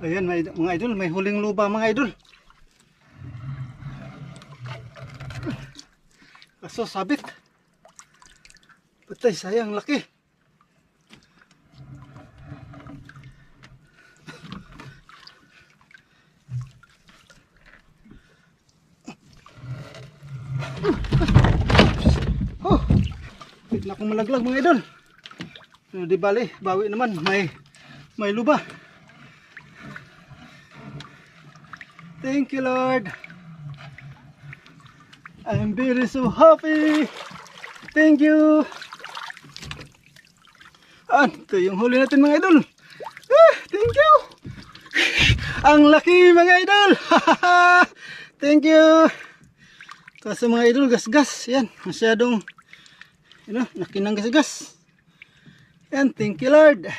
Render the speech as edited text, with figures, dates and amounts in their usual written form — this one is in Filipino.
Ayan mga idol, may huling luba mga idol. Kaso sabit. Patay, sayang, laki. Oh, bigla akong malaglag mga idol. Di bali, bawi naman, may luba. Thank you Lord. I'm very so happy. Thank you. Ito yung huli natin mga idol. Thank you. Ang laki mga idol. Thank you. Kasi mga idol, gas-gas. Yan, masyadong nakinang gas-gas. Yan, thank you Lord.